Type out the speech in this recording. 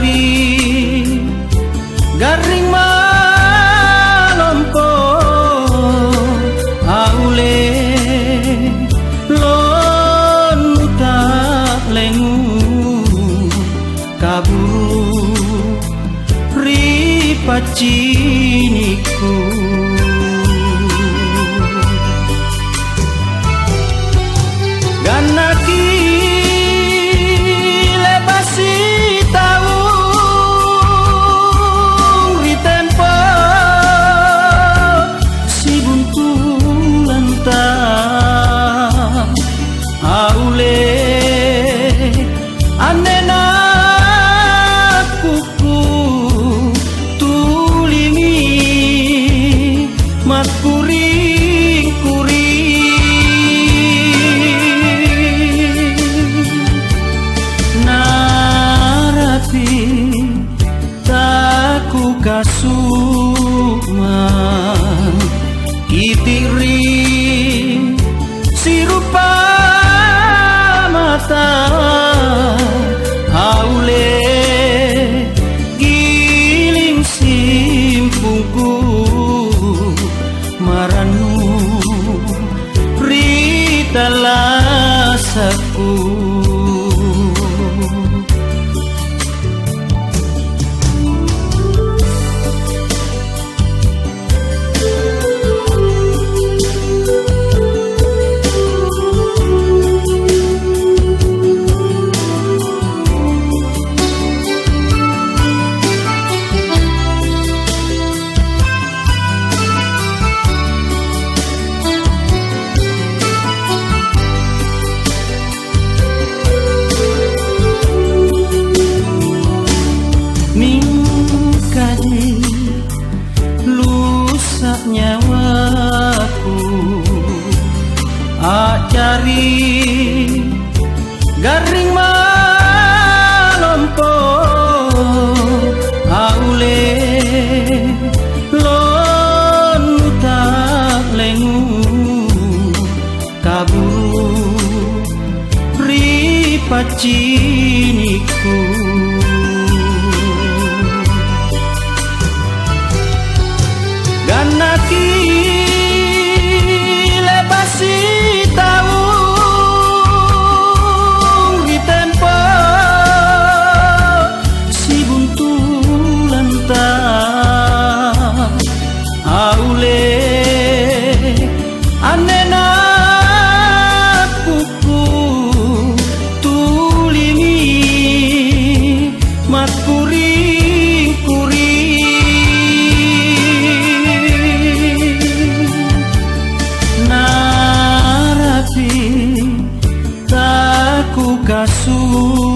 cari garing malompo aule lon tak lengu kaburu ripaciniku ganaki lebasi tahu ritempo si buntulan tak aule anena kuku tulimi matkuring-kuring taku kasuma itiri sirupa mata haule giling simpungku maranu rita lasaku nyawaku cari garing malompo aule lon tak lengu kaburu ripaciniku ganaki lebasi tahu ritempo si buntulan tak aule anena kuku tulimi matkuring-kuring taku kasur